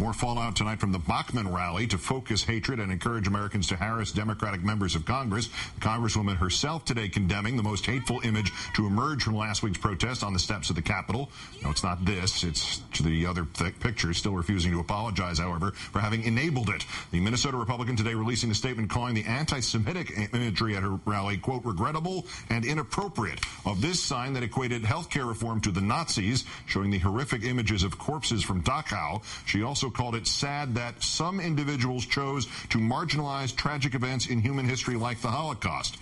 More fallout tonight from the Bachmann rally to focus hatred and encourage Americans to harass Democratic members of Congress. The Congresswoman herself today condemning the most hateful image to emerge from last week's protest on the steps of the Capitol. No, it's not this. It's the other picture. Still refusing to apologize, however, for having enabled it. The Minnesota Republican today releasing a statement calling the anti-Semitic imagery at her rally, quote, regrettable and inappropriate. Of this sign that equated health care reform to the Nazis, showing the horrific images of corpses from Dachau. She also called it sad that some individuals chose to marginalize tragic events in human history like the Holocaust.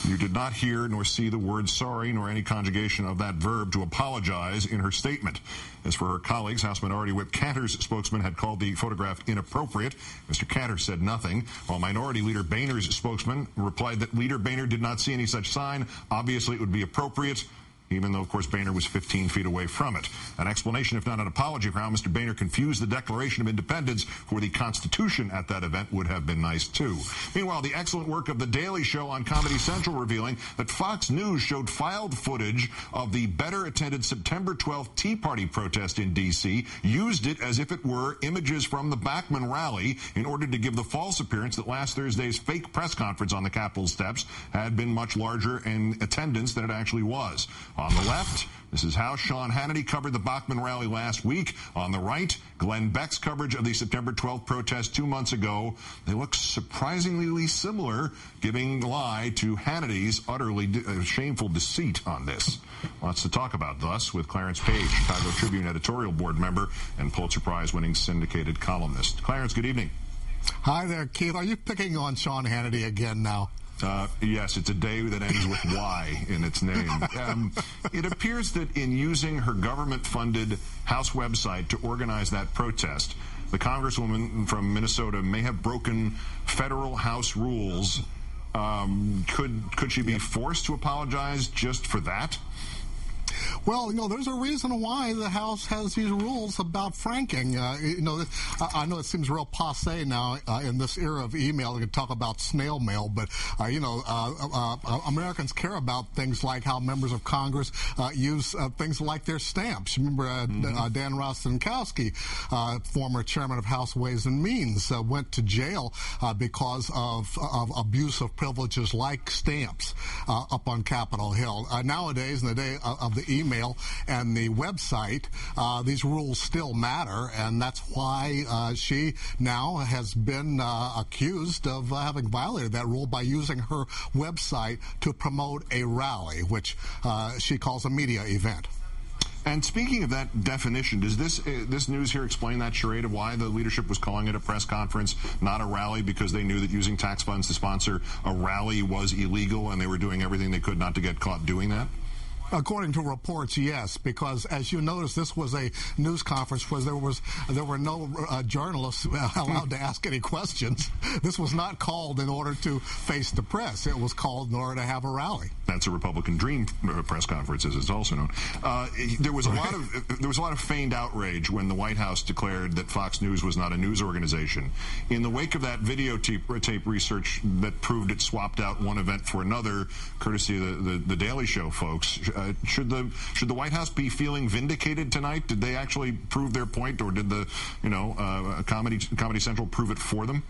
You did not hear nor see the word sorry nor any conjugation of that verb to apologize in her statement. As for her colleagues, House Minority Whip Cantor's spokesman had called the photograph inappropriate. Mr. Cantor said nothing, while Minority Leader Boehner's spokesman replied that Leader Boehner did not see any such sign. Obviously, it would be appropriate, even though, of course, Boehner was 15 feet away from it. An explanation, if not an apology, for how Mr. Boehner confused the Declaration of Independence for the Constitution at that event would have been nice, too. Meanwhile, the excellent work of The Daily Show on Comedy Central revealing that Fox News showed filed footage of the better-attended September 12th Tea Party protest in D.C., used it as if it were images from the Bachmann rally in order to give the false appearance that last Thursday's fake press conference on the Capitol steps had been much larger in attendance than it actually was. On the left, this is how Sean Hannity covered the Bachmann rally last week. On the right, Glenn Beck's coverage of the September 12th protest 2 months ago. They look surprisingly similar, giving lie to Hannity's utterly shameful deceit on this. Lots to talk about, thus, with Clarence Page, Chicago Tribune editorial board member and Pulitzer Prize-winning syndicated columnist. Clarence, good evening. Hi there, Keith. Are you picking on Sean Hannity again now? Yes, it's a day that ends with Y in its name. It appears that in using her government-funded House website to organize that protest, the Congresswoman from Minnesota may have broken federal House rules. Could she be forced to apologize just for that? Well, there's a reason why the House has these rules about franking. I know it seems real passe now in this era of email to talk about snail mail, but, Americans care about things like how members of Congress use things like their stamps. Remember Dan Rostenkowski, former chairman of House Ways and Means, went to jail because of abuse of privileges like stamps up on Capitol Hill. Nowadays, in the day of the email and the website, these rules still matter, and that's why she now has been accused of having violated that rule by using her website to promote a rally, which she calls a media event. And speaking of that definition, does this news here explain that charade of why the leadership was calling it a press conference, not a rally, because they knew that using tax funds to sponsor a rally was illegal and they were doing everything they could not to get caught doing that? According to reports, yes, because as you notice, this was a news conference where there were no journalists allowed to ask any questions. This was not called in order to face the press. It was called in order to have a rally. That's a Republican dream press conference, as it's also known. There was a lot of feigned outrage when the White House declared that Fox News was not a news organization. In the wake of that videotape research that proved it swapped out one event for another, courtesy of the Daily Show folks. Should the White House be feeling vindicated tonight? Did they actually prove their point, or did the Comedy Central prove it for them?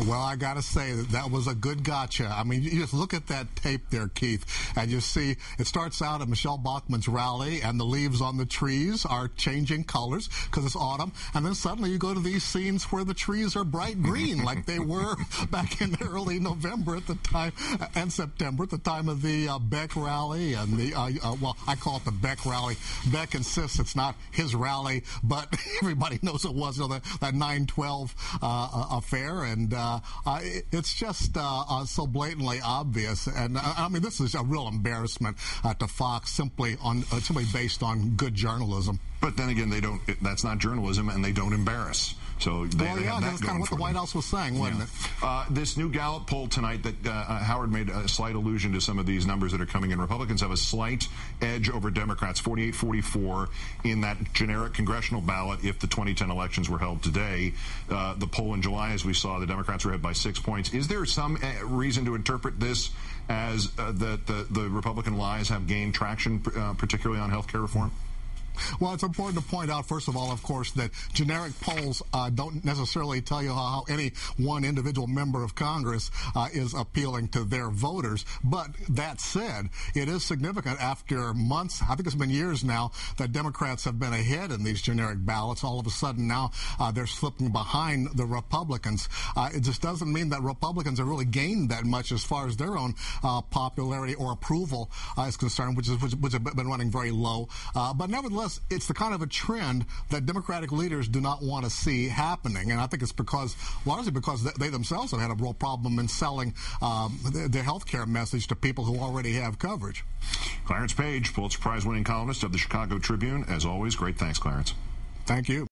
Well, I got to say that was a good gotcha. I mean, you just look at that tape there, Keith, and you see it starts out at Michelle Bachmann's rally, and the leaves on the trees are changing colors because it's autumn, and then suddenly you go to these scenes where the trees are bright green like they were back in early November at the time, and September at the time of the Beck rally, and the, I call it the Beck rally. Beck insists it's not his rally, but everybody knows it was, that 9/12 affair, and it's just so blatantly obvious. And I mean, this is a real embarrassment to Fox simply based on good journalism. But then again, they don't. That's not journalism, and they don't embarrass. So they have that that's kind of what the White House was saying, wasn't it? This new Gallup poll tonight that Howard made a slight allusion to some of these numbers that are coming in. Republicans have a slight edge over Democrats, 48-44, in that generic congressional ballot if the 2010 elections were held today. The poll in July, as we saw, the Democrats were ahead by 6 points. Is there some reason to interpret this as that the Republican lies have gained traction, particularly on health care reform? Well, it's important to point out, first of all, of course, that generic polls don't necessarily tell you how any one individual member of Congress is appealing to their voters. But that said, it is significant after months, I think it's been years now, that Democrats have been ahead in these generic ballots. All of a sudden now they're slipping behind the Republicans. It just doesn't mean that Republicans have really gained that much as far as their own popularity or approval is concerned, which have been running very low. But nevertheless, it's the kind of a trend that Democratic leaders do not want to see happening. And I think it's largely because they themselves have had a real problem in selling their health care message to people who already have coverage. Clarence Page, Pulitzer Prize winning columnist of the Chicago Tribune. As always, great thanks, Clarence. Thank you.